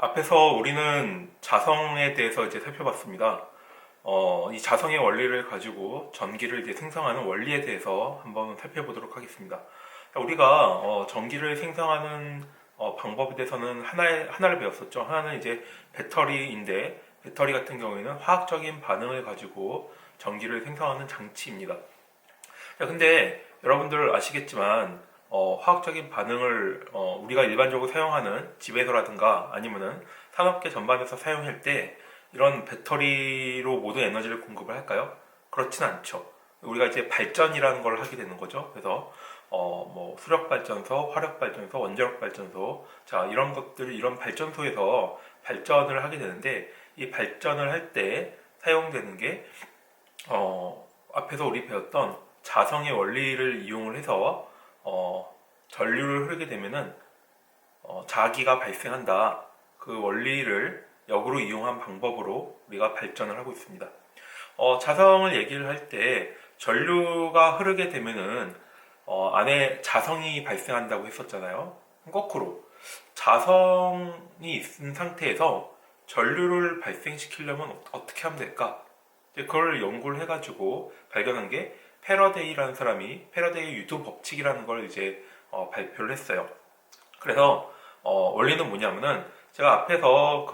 앞에서 우리는 자성에 대해서 이제 살펴봤습니다. 이 자성의 원리를 가지고 전기를 이제 생성하는 원리에 대해서 한번 살펴보도록 하겠습니다. 자, 우리가 전기를 생성하는 방법에 대해서는 하나를 배웠었죠. 하나는 이제 배터리인데, 배터리 같은 경우에는 화학적인 반응을 가지고 전기를 생성하는 장치입니다. 자, 근데 여러분들 아시겠지만 화학적인 반응을 우리가 일반적으로 사용하는 집에서라든가 아니면은 산업계 전반에서 사용할 때 이런 배터리로 모든 에너지를 공급을 할까요? 그렇진 않죠. 우리가 이제 발전이라는 걸 하게 되는 거죠. 그래서 뭐 수력 발전소, 화력 발전소, 원자력 발전소, 자 이런 것들 이런 발전소에서 발전을 하게 되는데 이 발전을 할 때 사용되는 게 앞에서 우리 배웠던 자성의 원리를 이용을 해서 전류를 흐르게 되면은 자기가 발생한다. 그 원리를 역으로 이용한 방법으로 우리가 발전을 하고 있습니다. 자성을 얘기를 할 때 전류가 흐르게 되면은 안에 자성이 발생한다고 했었잖아요. 거꾸로 자성이 있는 상태에서 전류를 발생시키려면 어떻게 하면 될까? 그걸 연구를 해가지고 발견한 게 패러데이라는 사람이 패러데이의 유도 법칙이라는 걸 이제 발표를 했어요. 그래서 원리는 뭐냐면은 제가 앞에서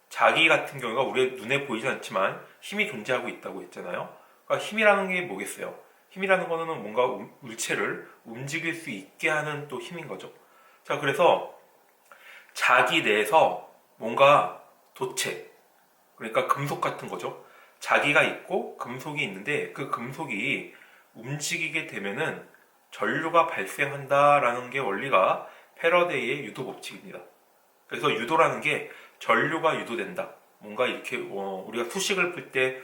자기 같은 경우가 우리 눈에 보이진 않지만 힘이 존재하고 있다고 했잖아요. 그러니까 힘이라는 게 뭐겠어요? 힘이라는 거는 뭔가 물체를 움직일 수 있게 하는 또 힘인 거죠. 자, 그래서 자기 내에서 뭔가 도체, 그러니까 금속 같은 거죠. 자기가 있고 금속이 있는데 그 금속이 움직이게 되면은 전류가 발생한다라는 게 원리가 패러데이의 유도 법칙입니다. 그래서 유도라는 게 전류가 유도된다. 뭔가 이렇게 우리가 수식을 풀 때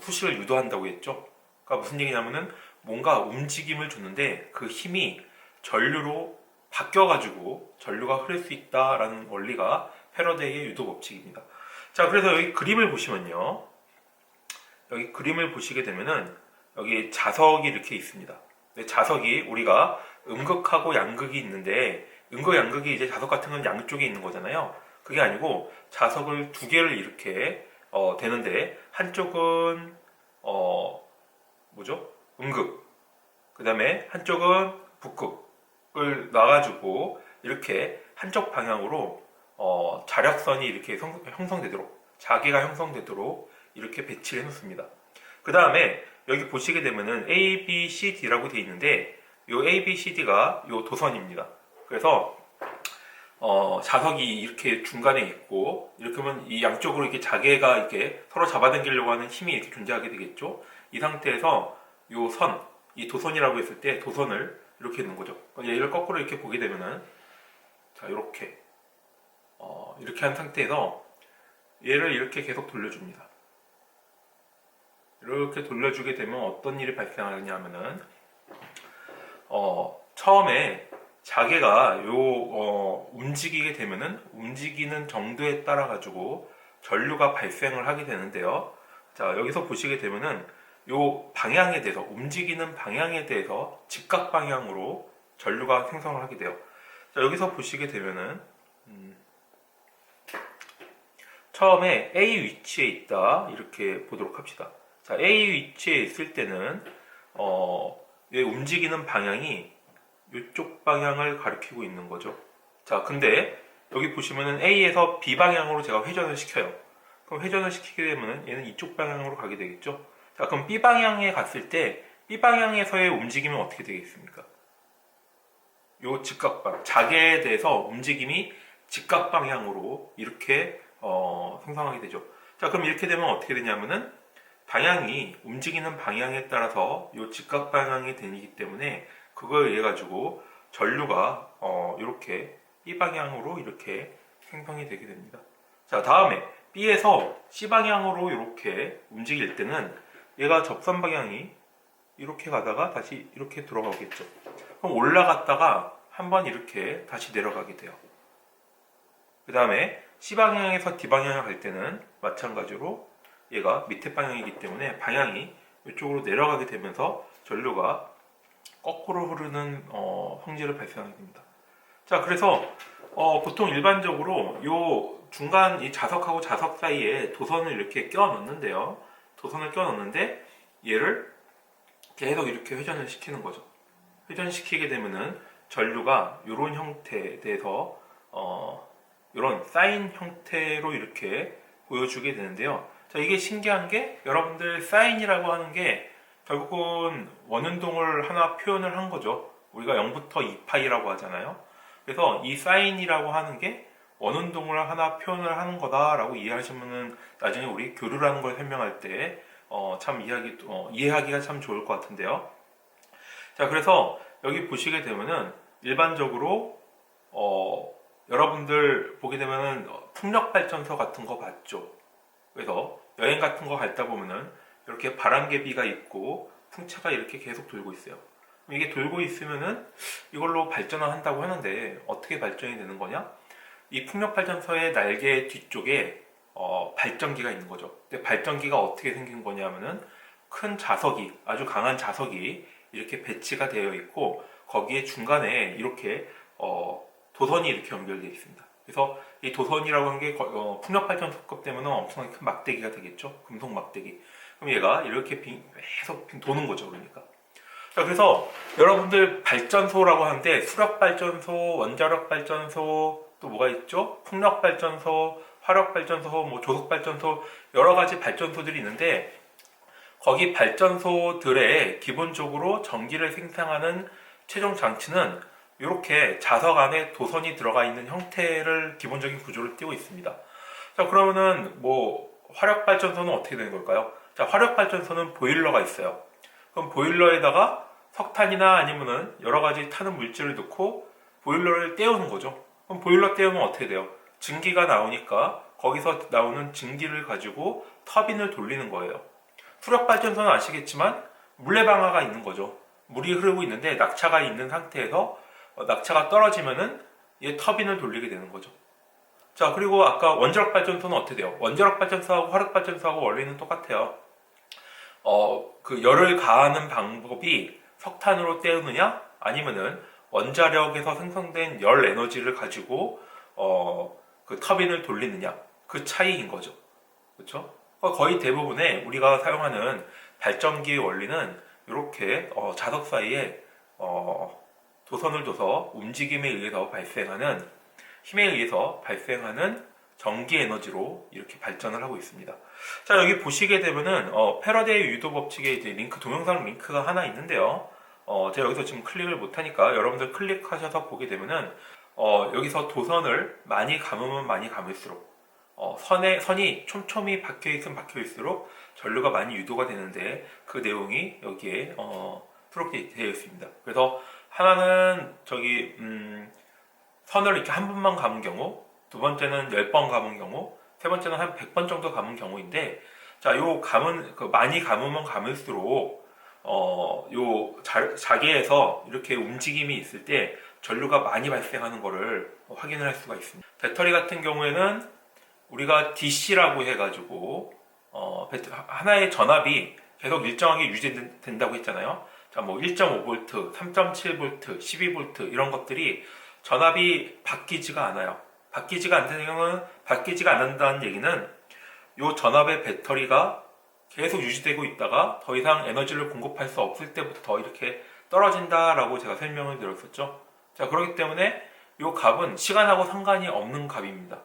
수식을 유도한다고 했죠. 그러니까 무슨 얘기냐면은 뭔가 움직임을 줬는데 그 힘이 전류로 바뀌어가지고 전류가 흐를 수 있다라는 원리가 패러데이의 유도 법칙입니다. 자, 그래서 여기 그림을 보시면요. 여기 그림을 보시게 되면은 여기 자석이 이렇게 있습니다. 자석이 우리가 음극하고 양극이 있는데 음극, 양극이 이제 자석 같은 건 양쪽에 있는 거잖아요. 그게 아니고 자석을 두 개를 이렇게 되는데 한쪽은 뭐죠? 음극. 그 다음에 한쪽은 북극을 놔가지고 이렇게 한쪽 방향으로 자력선이 이렇게 형성되도록 자기가 형성되도록 이렇게 배치를 해놓습니다. 그 다음에 여기 보시게 되면은 A, B, C, D라고 되어 있는데 이 A, B, C, D가 이 도선입니다. 그래서 자석이 이렇게 중간에 있고 이렇게 하면 이 양쪽으로 이렇게 자개가 이렇게 서로 잡아당기려고 하는 힘이 이렇게 존재하게 되겠죠. 이 상태에서 이 선, 이 도선이라고 했을 때 도선을 이렇게 있는 거죠. 얘를 거꾸로 이렇게 보게 되면은 자 이렇게 이렇게 한 상태에서 얘를 이렇게 계속 돌려줍니다. 이렇게 돌려주게 되면 어떤 일이 발생하느냐 하면은 처음에 자개가 움직이게 되면은 움직이는 정도에 따라 가지고 전류가 발생을 하게 되는데요. 자, 여기서 보시게 되면은 요 방향에 대해서 움직이는 방향에 대해서 직각 방향으로 전류가 생성을 하게 돼요. 자, 여기서 보시게 되면은 처음에 A 위치에 있다 이렇게 보도록 합시다. 자, A 위치에 있을 때는 움직이는 방향이 이쪽 방향을 가리키고 있는 거죠. 자, 근데 여기 보시면은 A에서 B 방향으로 제가 회전을 시켜요. 그럼 회전을 시키게 되면은 얘는 이쪽 방향으로 가게 되겠죠. 자, 그럼 B 방향에 갔을 때 B 방향에서의 움직임은 어떻게 되겠습니까? 요 직각방, 자개에 대해서 움직임이 직각 방향으로 이렇게 생성하게 되죠. 자, 그럼 이렇게 되면 어떻게 되냐면은 방향이 움직이는 방향에 따라서 요 직각 방향이 되기 때문에 그걸 의해 가지고 전류가 이렇게 B 방향으로 이렇게 생성이 되게 됩니다. 자, 다음에 B에서 C 방향으로 이렇게 움직일 때는 얘가 접선 방향이 이렇게 가다가 다시 이렇게 들어가겠죠. 그럼 올라갔다가 한번 이렇게 다시 내려가게 돼요. 그 다음에 C 방향에서 D 방향을 갈 때는 마찬가지로 얘가 밑에 방향이기 때문에 방향이 이쪽으로 내려가게 되면서 전류가 거꾸로 흐르는 성질을 발생하게 됩니다. 자, 그래서 보통 일반적으로 요 중간 이 자석하고 자석 사이에 도선을 이렇게 껴 넣는데요. 도선을 껴 넣는데 얘를 계속 이렇게 회전을 시키는 거죠. 회전시키게 되면은 전류가 이런 형태에 대해서 이런 사인 형태로 이렇게 보여주게 되는데요. 자, 이게 신기한 게 여러분들 사인이라고 하는 게 결국은 원운동을 하나 표현을 한 거죠. 우리가 0부터 2파이라고 하잖아요. 그래서 이 사인이라고 하는 게 원운동을 하나 표현을 하는 거다라고 이해하시면은 나중에 우리 교류라는 걸 설명할 때 참 이해하기가 참 좋을 것 같은데요. 자, 그래서 여기 보시게 되면은 일반적으로 여러분들 보게 되면은 풍력 발전소 같은 거 봤죠. 그래서 여행 같은 거 갔다 보면은 이렇게 바람개비가 있고 풍차가 이렇게 계속 돌고 있어요. 이게 돌고 있으면은 이걸로 발전을 한다고 하는데 어떻게 발전이 되는 거냐? 이 풍력 발전소의 날개 뒤쪽에 발전기가 있는 거죠. 근데 발전기가 어떻게 생긴 거냐면은 큰 자석이, 아주 강한 자석이 이렇게 배치가 되어 있고 거기에 중간에 이렇게 도선이 이렇게 연결되어 있습니다. 그래서 이 도선이라고 하는 게 풍력 발전소급 때문에 엄청나게 큰 막대기가 되겠죠. 금속 막대기. 그럼 얘가 이렇게 계속 도는 거죠. 그러니까. 자, 그래서 여러분들 발전소라고 하는데 수력 발전소, 원자력 발전소, 또 뭐가 있죠? 풍력 발전소, 화력 발전소, 뭐 조석 발전소, 여러 가지 발전소들이 있는데 거기 발전소들의 기본적으로 전기를 생산하는 최종 장치는 이렇게 자석 안에 도선이 들어가 있는 형태를 기본적인 구조를 띄고 있습니다. 자, 그러면은 뭐 화력 발전소는 어떻게 되는 걸까요? 자, 화력 발전소는 보일러가 있어요. 그럼 보일러에다가 석탄이나 아니면은 여러 가지 타는 물질을 넣고 보일러를 떼우는 거죠. 그럼 보일러 떼우면 어떻게 돼요? 증기가 나오니까 거기서 나오는 증기를 가지고 터빈을 돌리는 거예요. 수력 발전소는 아시겠지만 물레방아가 있는 거죠. 물이 흐르고 있는데 낙차가 있는 상태에서 낙차가 떨어지면은 얘 터빈을 돌리게 되는 거죠. 자, 그리고 아까 원자력 발전소는 어떻게 돼요? 원자력 발전소하고 화력 발전소하고 원리는 똑같아요. 그 열을 가하는 방법이 석탄으로 때우느냐 아니면은 원자력에서 생성된 열 에너지를 가지고 그 터빈을 돌리느냐 그 차이인 거죠. 그렇죠? 거의 대부분의 우리가 사용하는 발전기의 원리는 이렇게 자석 사이에 도선을 둬서 움직임에 의해서 발생하는 힘에 의해서 발생하는 전기 에너지로 이렇게 발전을 하고 있습니다. 자, 여기 보시게 되면은 패러데이 유도 법칙에 이제 링크, 동영상 링크가 하나 있는데요. 제가 여기서 지금 클릭을 못하니까 여러분들 클릭하셔서 보게 되면은 여기서 도선을 많이 감으면 많이 감을수록 선이 촘촘히 박혀있으면 박혀있을수록 전류가 많이 유도가 되는데 그 내용이 여기에 수록되어 있습니다. 그래서 하나는 선을 이렇게 한 번만 감은 경우, 두 번째는 10번 감은 경우, 세 번째는 한 100번 정도 감은 경우인데, 자, 많이 감으면 감을수록, 자개에서 이렇게 움직임이 있을 때 전류가 많이 발생하는 것을 확인을 할 수가 있습니다. 배터리 같은 경우에는 우리가 DC라고 해가지고, 하나의 전압이 계속 일정하게 유지된다고 했잖아요. 자, 뭐 1.5V, 3.7V, 12V 이런 것들이 전압이 바뀌지가 않아요. 바뀌지가 않다는 경우는 바뀌지가 않는다는 얘기는 이 전압의 배터리가 계속 유지되고 있다가 더 이상 에너지를 공급할 수 없을 때부터 이렇게 떨어진다라고 제가 설명을 드렸었죠. 자, 그렇기 때문에 이 값은 시간하고 상관이 없는 값입니다.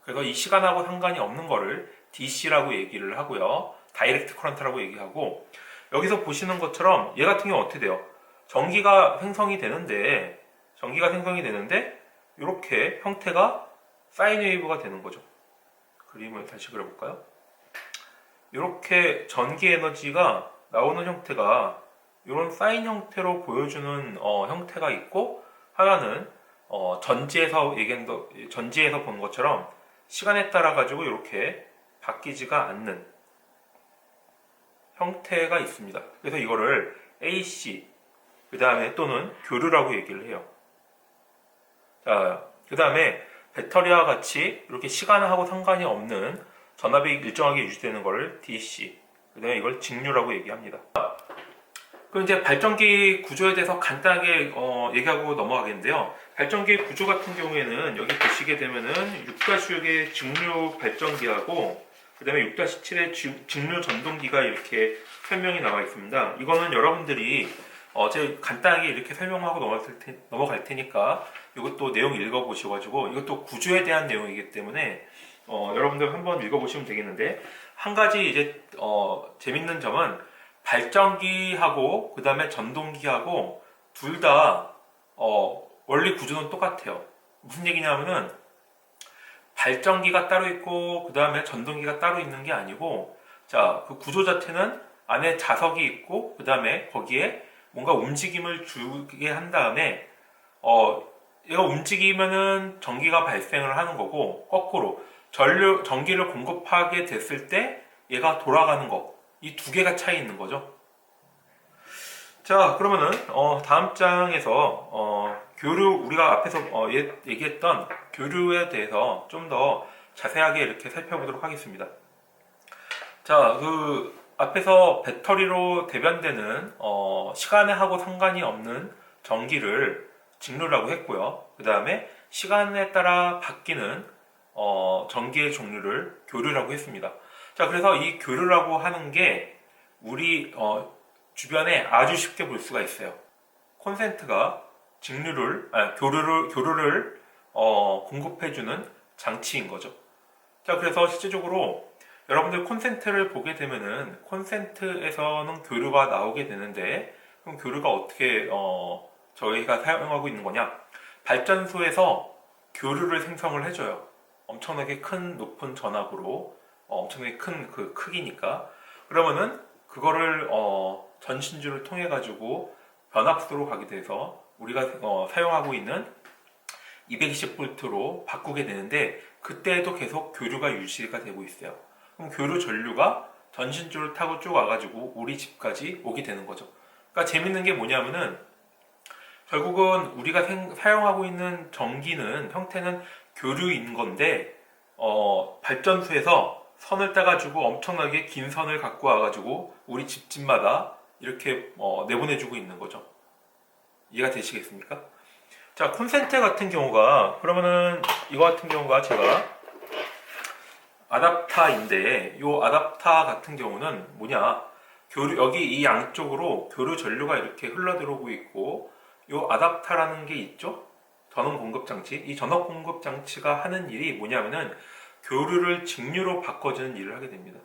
그래서 이 시간하고 상관이 없는 거를 DC라고 얘기를 하고요. 다이렉트 커런트라고 얘기하고, 여기서 보시는 것처럼 얘 같은 경우 어떻게 돼요? 전기가 생성이 되는데 이렇게 형태가 사인 웨이브가 되는 거죠. 그림을 다시 그려볼까요? 이렇게 전기 에너지가 나오는 형태가 이런 사인 형태로 보여주는 형태가 있고, 하나는 전지에서 본 것처럼 시간에 따라 가지고 이렇게 바뀌지가 않는 형태가 있습니다. 그래서 이거를 AC 그 다음에 또는 교류라고 얘기를 해요. 자, 그 다음에 배터리와 같이 이렇게 시간하고 상관이 없는 전압이 일정하게 유지되는 것을 DC, 그 다음에 이걸 직류라고 얘기합니다. 그럼 이제 발전기 구조에 대해서 간단하게 얘기하고 넘어가겠는데요. 발전기의 구조 같은 경우에는 여기 보시게 되면은 6-6의 직류 발전기하고 그 다음에 6-7의 직류 전동기가 이렇게 설명이 나와 있습니다. 이거는 여러분들이 제가 간단하게 이렇게 설명하고 넘어갈 테니까 이것도 내용 읽어보셔가지고 이것도 구조에 대한 내용이기 때문에 여러분들 한번 읽어보시면 되겠는데, 한 가지 이제 재밌는 점은 발전기하고 그 다음에 전동기하고 둘 다 원리 구조는 똑같아요. 무슨 얘기냐면은 발전기가 따로 있고 그 다음에 전동기가 따로 있는 게 아니고, 자, 그 구조 자체는 안에 자석이 있고 그 다음에 거기에 뭔가 움직임을 주게 한 다음에 얘가 움직이면은 전기가 발생을 하는 거고, 거꾸로 전기를 공급하게 됐을 때 얘가 돌아가는 거, 이 두 개가 차이 있는 거죠. 자, 그러면은 다음 장에서 교류, 우리가 앞에서 얘기했던 교류에 대해서 좀 더 자세하게 이렇게 살펴보도록 하겠습니다. 자, 그 앞에서 배터리로 대변되는 시간에 하고 상관이 없는 전기를 직류라고 했고요. 그 다음에 시간에 따라 바뀌는 전기의 종류를 교류라고 했습니다. 자, 그래서 이 교류라고 하는 게 우리 주변에 아주 쉽게 볼 수가 있어요. 콘센트가 교류를 공급해주는 장치인 거죠. 자, 그래서 실제적으로 여러분들 콘센트를 보게 되면은 콘센트에서는 교류가 나오게 되는데, 그럼 교류가 어떻게 저희가 사용하고 있는 거냐? 발전소에서 교류를 생성을 해줘요. 엄청나게 큰 높은 전압으로 엄청나게 큰 그 크기니까. 그러면은 그거를 전신주를 통해 가지고 변압수로 가게 돼서 우리가 사용하고 있는 220V로 바꾸게 되는데, 그때에도 계속 교류가 유지가 되고 있어요. 그럼 교류 전류가 전신주를 타고 쭉 와가지고 우리 집까지 오게 되는 거죠. 그러니까 재밌는 게 뭐냐면은 결국은 우리가 사용하고 있는 전기는 형태는 교류인 건데, 발전소에서 선을 따가지고 엄청나게 긴 선을 갖고 와가지고 우리 집집마다 이렇게 내보내주고 있는 거죠. 이해가 되시겠습니까? 자, 콘센트 같은 경우가, 그러면은 이거 같은 경우가 제가 아답타인데, 이 아답타 같은 경우는 뭐냐? 여기 이 양쪽으로 교류 전류가 이렇게 흘러 들어오고 있고, 이 아답타라는 게 있죠? 전원 공급 장치. 이 전원 공급 장치가 하는 일이 뭐냐면은 교류를 직류로 바꿔주는 일을 하게 됩니다.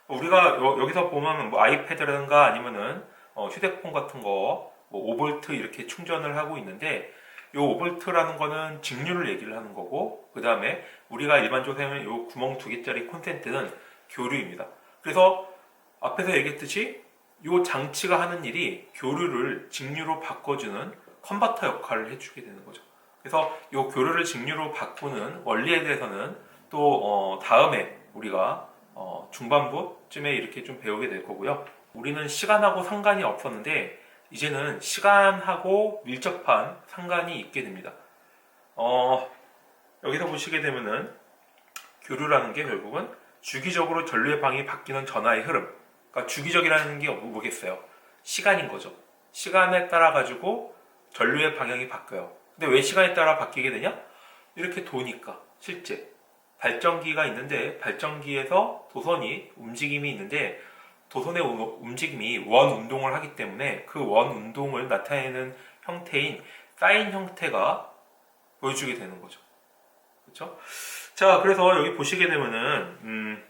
우리가 여기서 보면 뭐 아이패드라든가 아니면은 휴대폰 같은 거 뭐 5V 이렇게 충전을 하고 있는데, 이 5V라는 거는 직류를 얘기를 하는 거고, 그 다음에 우리가 일반적으로 사용하는 이 구멍 2개짜리 콘센트는 교류입니다. 그래서 앞에서 얘기했듯이 이 장치가 하는 일이 교류를 직류로 바꿔주는 컨버터 역할을 해주게 되는 거죠. 그래서 이 교류를 직류로 바꾸는 원리에 대해서는 또 다음에 우리가 중반부쯤에 이렇게 좀 배우게 될 거고요. 우리는 시간하고 상관이 없었는데 이제는 시간하고 밀접한 상관이 있게 됩니다. 여기서 보시게 되면은 교류라는 게 결국은 주기적으로 전류의 방이 바뀌는 전하의 흐름. 그러니까 주기적이라는 게 뭐겠어요? 시간인 거죠. 시간에 따라 가지고 전류의 방향이 바뀌어요. 근데 왜 시간에 따라 바뀌게 되냐? 이렇게 도니까. 실제 발전기가 있는데 발전기에서 도선이 움직임이 있는데, 도선의 움직임이 원 운동을 하기 때문에 그 원 운동을 나타내는 형태인 사인 형태가 보여주게 되는 거죠. 그렇죠? 자, 그래서 여기 보시게 되면은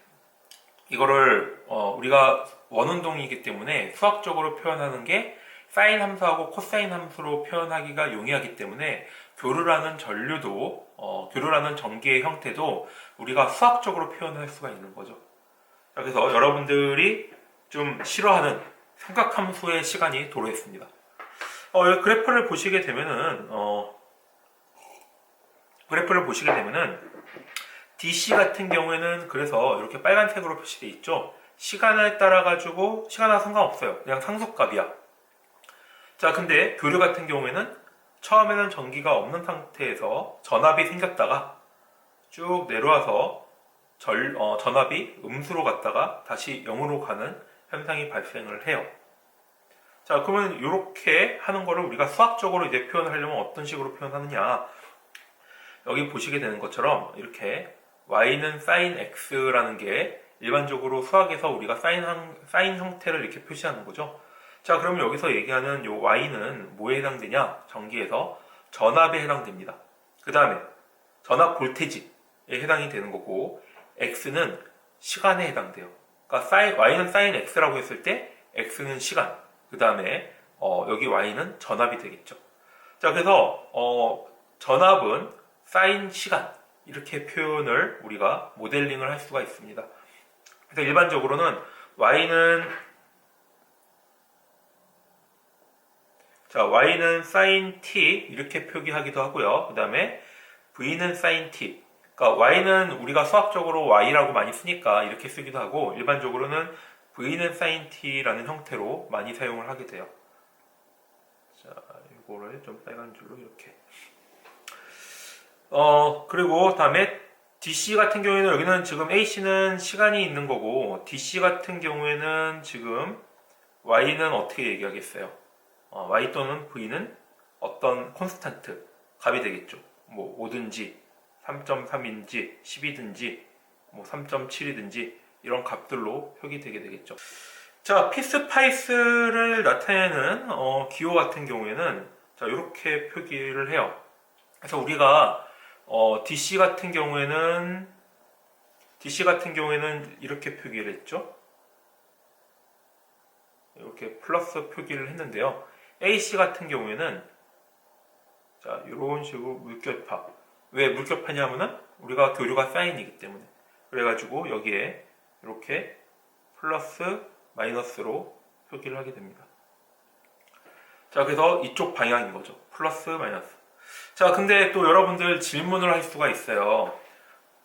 이거를 우리가 원 운동이기 때문에 수학적으로 표현하는 게 사인 함수하고 코사인 함수로 표현하기가 용이하기 때문에 교류라는 전류도 교류라는 전기의 형태도 우리가 수학적으로 표현할 수가 있는 거죠. 자, 그래서 여러분들이 좀 싫어하는 삼각함수의 시간이 도래했습니다. 그래프를 보시게 되면은 DC 같은 경우에는 그래서 이렇게 빨간색으로 표시되어 있죠. 시간에 따라 가지고 시간하고 상관없어요. 그냥 상수값이야. 자, 근데 교류 같은 경우에는 처음에는 전기가 없는 상태에서 전압이 생겼다가 쭉 내려와서 전압이 음수로 갔다가 다시 0으로 가는 현상이 발생을 해요. 자, 그러면 이렇게 하는 거를 우리가 수학적으로 이제 표현을 하려면 어떤 식으로 표현하느냐. 여기 보시게 되는 것처럼 이렇게 y는 sin x라는 게 일반적으로 수학에서 우리가 사인 형태를 이렇게 표시하는 거죠. 자, 그러면 여기서 얘기하는 요 y는 뭐에 해당되냐? 전기에서 전압에 해당됩니다. 그 다음에 전압 볼테지에 해당이 되는 거고, x는 시간에 해당돼요. 그러니까 y는 sin x라고 했을 때 x는 시간, 그 다음에 여기 y는 전압이 되겠죠. 자, 그래서 전압은 sin 시간, 이렇게 표현을 우리가 모델링을 할 수가 있습니다. 그래서 일반적으로는 y는 sin t 이렇게 표기하기도 하고요. 그 다음에 v는 sin t. 그러니까 y는 우리가 수학적으로 y라고 많이 쓰니까 이렇게 쓰기도 하고, 일반적으로는 v는 sin t라는 형태로 많이 사용을 하게 돼요. 자, 이거를 좀 빨간 줄로 이렇게. 그리고 다음에 DC 같은 경우에는 여기는 지금 AC는 시간이 있는 거고, DC 같은 경우에는 지금 Y는 어떻게 얘기하겠어요? Y 또는 V는 어떤 콘스탄트, 값이 되겠죠. 뭐 5든지 3.3인지 10이든지 뭐 3.7이든지 이런 값들로 표기되게 되겠죠. 자, 피스파이스를 나타내는 기호 같은 경우에는 자, 이렇게 표기를 해요. 그래서 우리가 DC 같은 경우에는 이렇게 표기를 했죠. 이렇게 플러스 표기를 했는데요. AC 같은 경우에는 자, 이런 식으로 물결파. 왜 물결파냐면은 우리가 교류가 사인이기 때문에. 그래가지고 여기에 이렇게 플러스 마이너스로 표기를 하게 됩니다. 자, 그래서 이쪽 방향인 거죠. 플러스 마이너스. 자, 근데 또 여러분들 질문을 할 수가 있어요.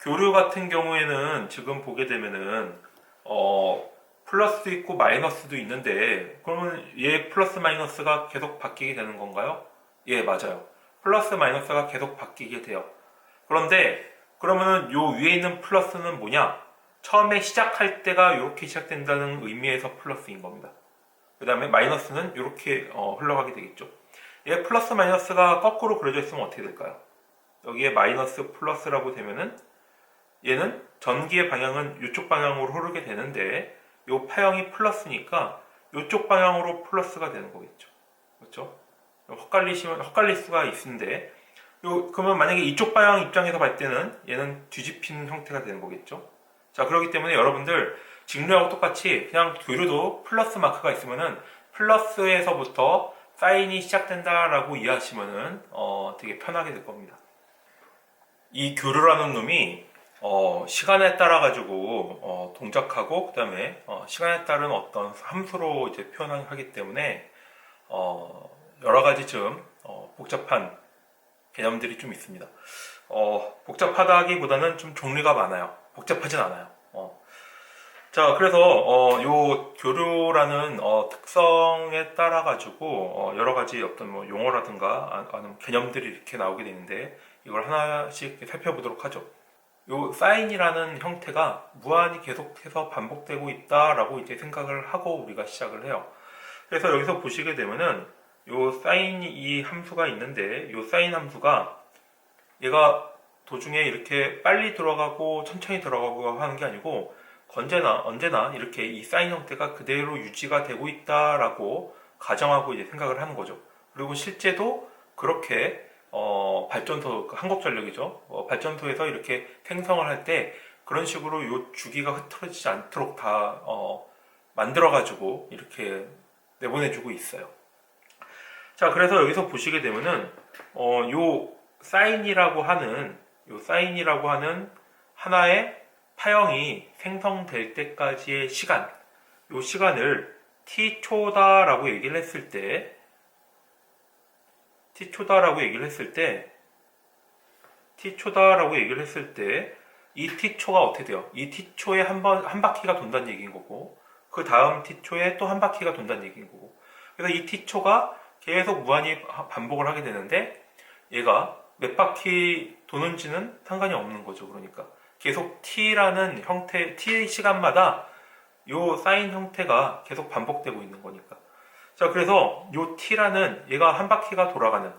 교류 같은 경우에는 지금 보게 되면은 플러스도 있고 마이너스도 있는데, 그러면 얘 플러스 마이너스가 계속 바뀌게 되는 건가요? 예, 맞아요. 플러스 마이너스가 계속 바뀌게 돼요. 그런데 그러면은 요 위에 있는 플러스는 뭐냐? 처음에 시작할 때가 이렇게 시작된다는 의미에서 플러스인 겁니다. 그 다음에 마이너스는 이렇게 흘러가게 되겠죠. 얘 플러스 마이너스가 거꾸로 그려져 있으면 어떻게 될까요? 여기에 마이너스 플러스라고 되면은 얘는 전기의 방향은 이쪽 방향으로 흐르게 되는데, 요 파형이 플러스니까 이쪽 방향으로 플러스가 되는 거겠죠. 그렇죠? 헛갈릴 수가 있는데, 그러면 만약에 이쪽 방향 입장에서 볼 때는 얘는 뒤집히는 형태가 되는 거겠죠. 자, 그렇기 때문에 여러분들 직류하고 똑같이 그냥 교류도 플러스 마크가 있으면은 플러스에서부터 사인이 시작된다라고 이해하시면은 되게 편하게 될 겁니다. 이 교류라는 놈이 시간에 따라 가지고 동작하고, 그 다음에 시간에 따른 어떤 함수로 이제 표현하기 때문에 여러 가지 좀 복잡한 개념들이 좀 있습니다. 복잡하다기보다는 좀 종류가 많아요. 복잡하진 않아요. 자, 그래서 요 교류라는 특성에 따라 가지고 여러 가지 어떤 뭐 용어라든가 아니면 개념들이 이렇게 나오게 되는데, 이걸 하나씩 살펴보도록 하죠. 요 사인이라는 형태가 무한히 계속해서 반복되고 있다라고 이제 생각을 하고 우리가 시작을 해요. 그래서 여기서 보시게 되면은 요 사인 이 함수가 있는데, 요 사인 함수가 얘가 도중에 이렇게 빨리 들어가고 천천히 들어가고 하는 게 아니고 언제나 이렇게 이 사인 형태가 그대로 유지가 되고 있다라고 가정하고 이제 생각을 하는 거죠. 그리고 실제도 그렇게 발전소, 한국전력이죠. 발전소에서 이렇게 생성을 할 때 그런 식으로 요 주기가 흐트러지지 않도록 다 만들어가지고 이렇게 내보내주고 있어요. 자, 그래서 여기서 보시게 되면은 요 사인이라고 하는 하나의 파형이 생성될 때까지의 시간, 요 시간을 t초다라고 얘기를 했을 때, 이 t초가 어떻게 돼요? 이 t초에 한 바퀴가 돈다는 얘기인 거고, 그 다음 t초에 또 한 바퀴가 돈다는 얘기인 거고, 그래서 이 t초가 계속 무한히 반복을 하게 되는데, 얘가 몇 바퀴 도는지는 상관이 없는 거죠. 그러니까 계속 t라는 형태, t 시간마다 요 사인 형태가 계속 반복되고 있는 거니까. 자, 그래서 요 t라는 얘가 한 바퀴가 돌아가는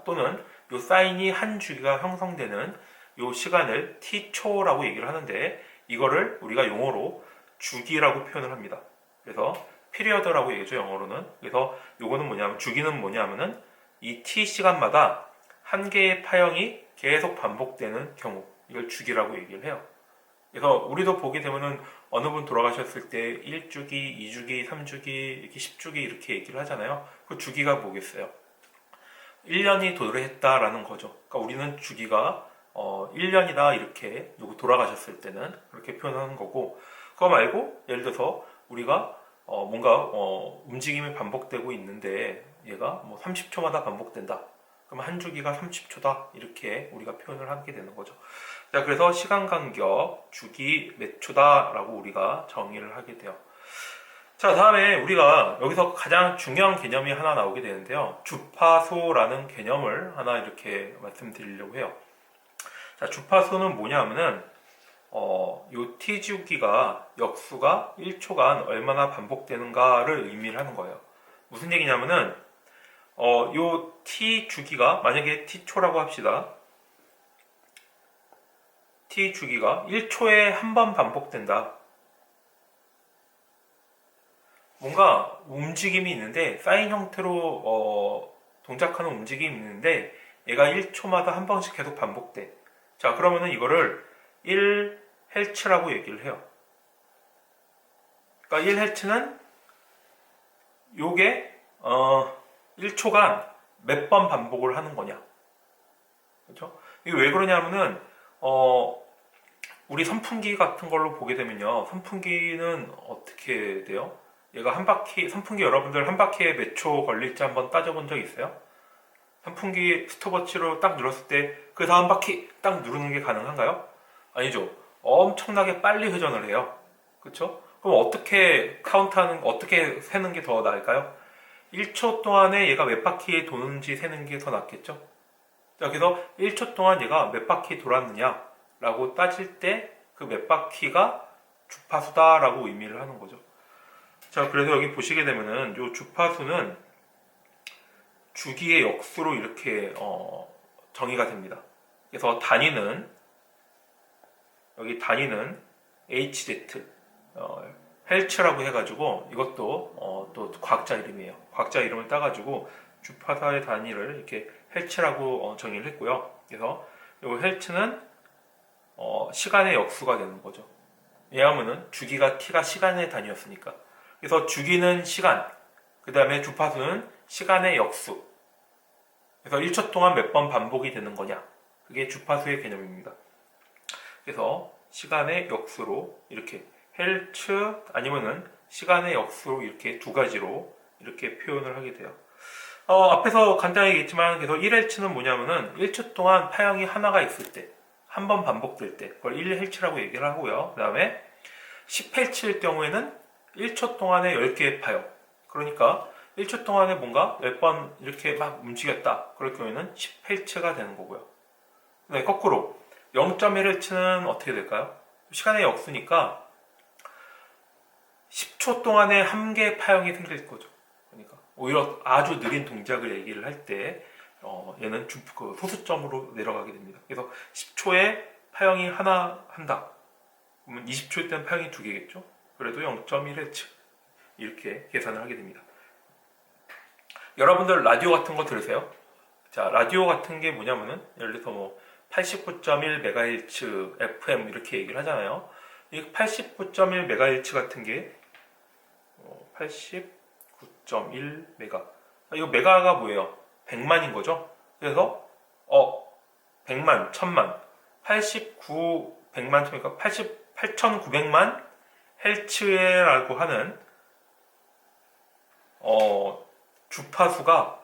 또는 요 사인이 한 주기가 형성되는 요 시간을 t초라고 얘기를 하는데 이거를 우리가 용어로 주기라고 표현을 합니다. 그래서 피리어드라고 얘기죠, 영어로는. 그래서 요거는 뭐냐면 주기는 뭐냐면은 이 t 시간마다 한 개의 파형이 계속 반복되는 경우 이걸 주기라고 얘기를 해요. 그래서 우리도 보게 되면은 어느 분 돌아가셨을 때 1주기, 2주기, 3주기, 이렇게 10주기 이렇게 얘기를 하잖아요. 그 주기가 뭐겠어요? 1년이 도래했다라는 거죠. 그러니까 우리는 주기가 1년이다 이렇게 누구 돌아가셨을 때는 그렇게 표현하는 거고 그거 말고 예를 들어서 우리가 뭔가 움직임이 반복되고 있는데 얘가 뭐 30초마다 반복된다. 그럼 한 주기가 30초다 이렇게 우리가 표현을 하게 되는 거죠. 자, 그래서 시간 간격, 주기 몇 초다라고 우리가 정의를 하게 돼요. 자, 다음에 우리가 여기서 가장 중요한 개념이 하나 나오게 되는데요. 주파수라는 개념을 하나 이렇게 말씀드리려고 해요. 자, 주파수는 뭐냐면은 요 t주기가 역수가 1초간 얼마나 반복되는가를 의미를 하는 거예요. 무슨 얘기냐면은 요 t주기가 만약에 t초라고 합시다. t주기가 1초에 한 번 반복된다. 뭔가 움직임이 있는데 사인 형태로 동작하는 움직임이 있는데 얘가 1초마다 한 번씩 계속 반복돼. 자, 그러면은 이거를 1Hz라고 얘기를 해요. 그러니까 1Hz는 요게 1초간 몇 번 반복을 하는 거냐. 그렇죠? 이게 왜 그러냐면은 우리 선풍기 같은 걸로 보게 되면요. 선풍기는 어떻게 돼요? 얘가 한 바퀴, 선풍기 여러분들 한 바퀴에 몇 초 걸릴지 한번 따져본 적 있어요? 선풍기 스톱워치로 딱 눌렀을 때 그 다음 바퀴 딱 누르는 게 가능한가요? 아니죠. 엄청나게 빨리 회전을 해요. 그렇죠? 그럼 어떻게 카운트하는, 어떻게 세는 게 더 나을까요? 1초 동안에 얘가 몇 바퀴 도는지 세는 게 더 낫겠죠? 자, 그래서 1초 동안 얘가 몇 바퀴 돌았느냐 라고 따질 때 그 몇 바퀴가 주파수다라고 의미를 하는 거죠. 자, 그래서 여기 보시게 되면은 요 주파수는 주기의 역수로 이렇게 정의가 됩니다. 그래서 단위는 여기 단위는 HZ 헬츠라고 해가지고 이것도 또 과학자 이름이에요. 과학자 이름을 따가지고 주파수의 단위를 이렇게 헬츠라고 정의를 했고요. 그래서 이 헬츠는 시간의 역수가 되는 거죠. 왜냐하면은 주기가 t가 시간의 단위였으니까. 그래서 주기는 시간, 그 다음에 주파수는 시간의 역수. 그래서 1초 동안 몇 번 반복이 되는 거냐. 그게 주파수의 개념입니다. 그래서 시간의 역수로 이렇게 헬츠 아니면은 시간의 역수로 이렇게 두 가지로 이렇게 표현을 하게 돼요. 앞에서 간단히 얘기했지만 그래서 1헬츠는 뭐냐면은 1초 동안 파형이 하나가 있을 때, 한 번 반복될 때 그걸 1헬츠라고 얘기를 하고요. 그 다음에 10헬츠일 경우에는 1초 동안에 10개의 파형. 그러니까 1초 동안에 뭔가 몇 번 이렇게 막 움직였다. 그럴 경우에는 10헬츠가 되는 거고요. 네, 거꾸로 0.1헬츠는 어떻게 될까요? 시간의 역수니까 10초 동안에 한 개의 파형이 생길 거죠. 그러니까 오히려 아주 느린 동작을 얘기를 할 때 얘는 소수점으로 내려가게 됩니다. 그래서 10초에 파형이 하나 한다. 그러면 20초일 때는 파형이 두 개겠죠. 그래도 0.1Hz 이렇게 계산을 하게 됩니다. 여러분들 라디오 같은 거 들으세요? 자, 라디오 같은 게 뭐냐면은 예를 들어서 뭐 89.1MHz FM 이렇게 얘기를 하잖아요. 이 89.1MHz 같은 게 89.1메가. 이거 메가가 뭐예요? 100만인 거죠? 그래서 100만, 1000만, 89, 100만, 그러니까 88,900만 헬츠라고 하는 주파수가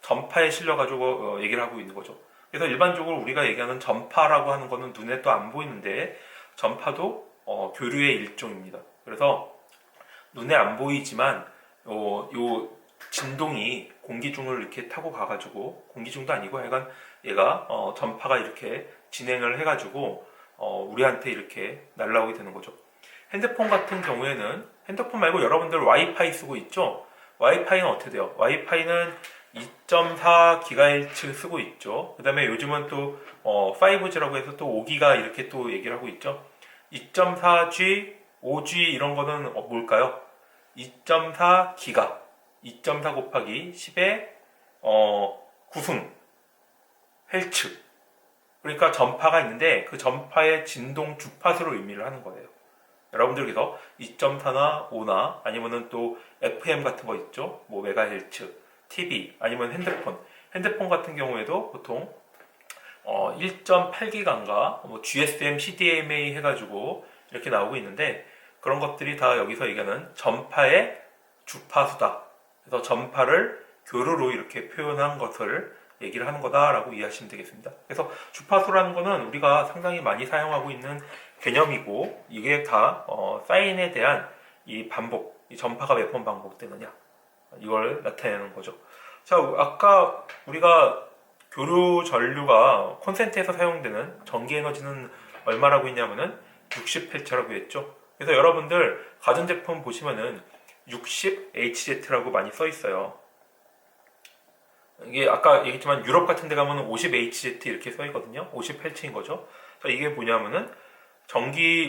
전파에 실려가지고 얘기를 하고 있는 거죠. 그래서 일반적으로 우리가 얘기하는 전파라고 하는 거는 눈에 또 안 보이는데 전파도 교류의 일종입니다. 그래서 눈에 안 보이지만 요 진동이 공기중을 이렇게 타고 가가지고 공기중도 아니고 약간 얘가 전파가 이렇게 진행을 해가지고 우리한테 이렇게 날라오게 되는 거죠. 핸드폰 같은 경우에는 핸드폰 말고 여러분들 와이파이 쓰고 있죠? 와이파이는 어떻게 돼요? 와이파이는 2.4GHz 쓰고 있죠. 그 다음에 요즘은 또 5G라고 해서 또 5기가 이렇게 또 얘기를 하고 있죠. 2.4G, 5G 이런 거는 뭘까요? 2.4기가 2.4 곱하기 10의 9승 헬츠. 그러니까 전파가 있는데 그 전파의 진동 주파수를 의미를 하는 거예요. 여러분들께서 2.4나 5나 아니면은 또 FM 같은 거 있죠. 뭐 메가헬츠, TV 아니면 핸드폰 같은 경우에도 보통 1.8기가인가 뭐 GSM, CDMA 해가지고 이렇게 나오고 있는데 그런 것들이 다 여기서 얘기하는 전파의 주파수다. 그래서 전파를 교류로 이렇게 표현한 것을 얘기를 하는 거다라고 이해하시면 되겠습니다. 그래서 주파수라는 거는 우리가 상당히 많이 사용하고 있는 개념이고 이게 다 사인에 대한 이 반복, 이 전파가 몇 번 반복되느냐 이걸 나타내는 거죠. 자, 아까 우리가 교류 전류가 콘센트에서 사용되는 전기 에너지는 얼마라고 했냐면은 60Hz라고 했죠. 그래서 여러분들 가전제품 보시면은 60Hz라고 많이 써 있어요. 이게 아까 얘기했지만 유럽 같은 데 가면 50Hz 이렇게 써 있거든요. 58층인 거죠. 이게 뭐냐면은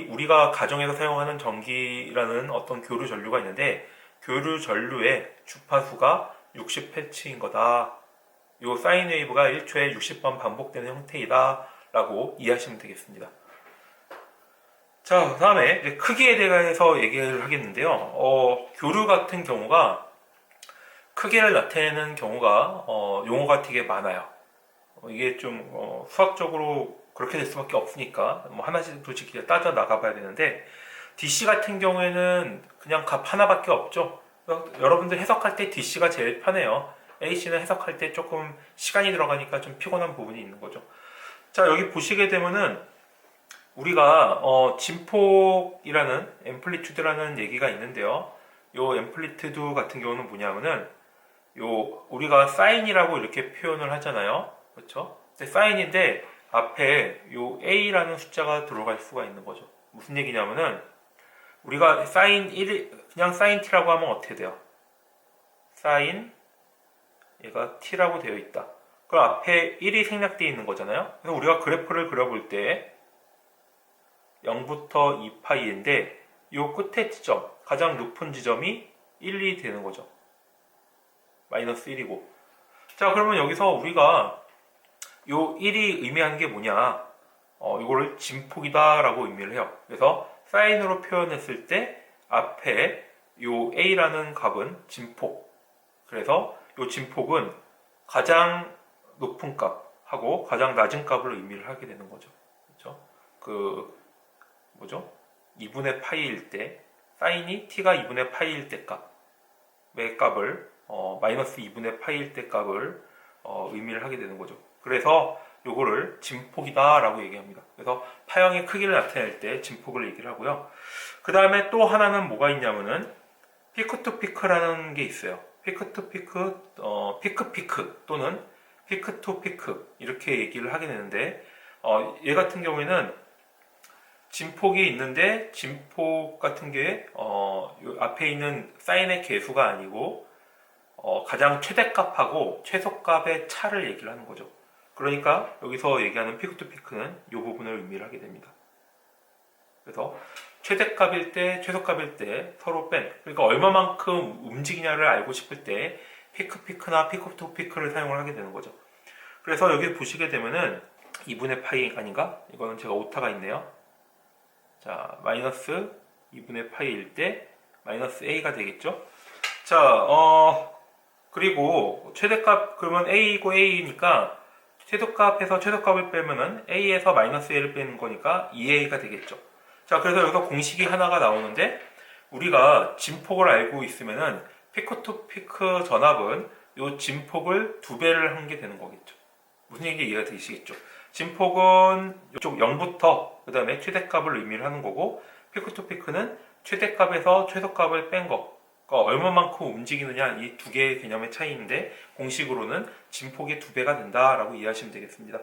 우리가 가정에서 사용하는 전기라는 어떤 교류 전류가 있는데 교류 전류의 주파수가 60Hz인 거다. 요 사인 웨이브가 1초에 60번 반복되는 형태이다 라고 이해하시면 되겠습니다. 자, 그 다음에 이제 크기에 대해서 얘기를 하겠는데요. 교류 같은 경우가 크기를 나타내는 경우가 용어가 되게 많아요. 이게 좀 수학적으로 그렇게 될 수밖에 없으니까 뭐 하나씩 솔직히 따져 나가봐야 되는데 DC 같은 경우에는 그냥 값 하나밖에 없죠. 여러분들 해석할 때 DC가 제일 편해요. AC는 해석할 때 조금 시간이 들어가니까 좀 피곤한 부분이 있는 거죠. 자, 여기 보시게 되면은 우리가 진폭이라는 앰플리튜드라는 얘기가 있는데요. 요 앰플리튜드 같은 경우는 뭐냐면은 우리가 사인이라고 이렇게 표현을 하잖아요. 그렇죠? 근데 사인인데 앞에 요 A라는 숫자가 들어갈 수가 있는 거죠. 무슨 얘기냐면은 우리가 사인 1, 그냥 사인 T라고 하면 어떻게 돼요? 사인 얘가 T라고 되어 있다. 그럼 앞에 1이 생략되어 있는 거잖아요. 그래서 우리가 그래프를 그려볼 때 0부터 2파이인데 요 끝에 지점, 가장 높은 지점이 1, 2 되는 거죠. 마이너스 1이고. 자, 그러면 여기서 우리가 요 1이 의미하는 게 뭐냐? 이거를 진폭이다 라고 의미를 해요. 그래서 사인으로 표현했을 때 앞에 요 A라는 값은 진폭. 그래서 요 진폭은 가장 높은 값하고 가장 낮은 값을 의미를 하게 되는 거죠. 그렇죠? 뭐죠? 2분의 파이일 때, 사인이 t가 2분의 파이일 때 값의 값을 마이너스 2분의 파이일 때 값을 의미를 하게 되는 거죠. 그래서 요거를 진폭이다 라고 얘기합니다. 그래서 파형의 크기를 나타낼 때 진폭을 얘기를 하고요. 그 다음에 또 하나는 뭐가 있냐면은 피크 투 피크라는 게 있어요. 피크 투 피크, 피크 피크 또는 피크 투 피크 이렇게 얘기를 하게 되는데 얘 같은 경우에는 진폭이 있는데 진폭 같은 게 앞에 있는 사인의 개수가 아니고 가장 최대값하고 최소값의 차를 얘기를 하는 거죠. 그러니까 여기서 얘기하는 피크 투 피크는 이 부분을 의미를 하게 됩니다. 그래서 최대값일 때 최소값일 때 서로 그러니까 얼마만큼 움직이냐를 알고 싶을 때 피크 피크나 피크 투 피크를 사용을 하게 되는 거죠. 그래서 여기 보시게 되면은 2분의 파이 아닌가? 이거는 제가 오타가 있네요. 자, 마이너스 2분의 파이일 때 마이너스 a가 되겠죠. 자, 그리고 최대값 그러면 a이고 a니까 최소값에서 최소값을 빼면은 a에서 마이너스 a를 빼는 거니까 2a가 되겠죠. 자, 그래서 여기서 공식이 하나가 나오는데 우리가 진폭을 알고 있으면은 피크 투 피크 전압은 이 진폭을 2배를 한 게 되는 거겠죠. 무슨 얘기인지 이해가 되시겠죠? 진폭은 이쪽 0부터 그 다음에 최대값을 의미를 하는 거고 피크 투 피크는 최대값에서 최소값을 뺀 거. 그러니까 얼마만큼 움직이느냐 이 두 개의 개념의 차이인데 공식으로는 진폭이 2배가 된다라고 이해하시면 되겠습니다.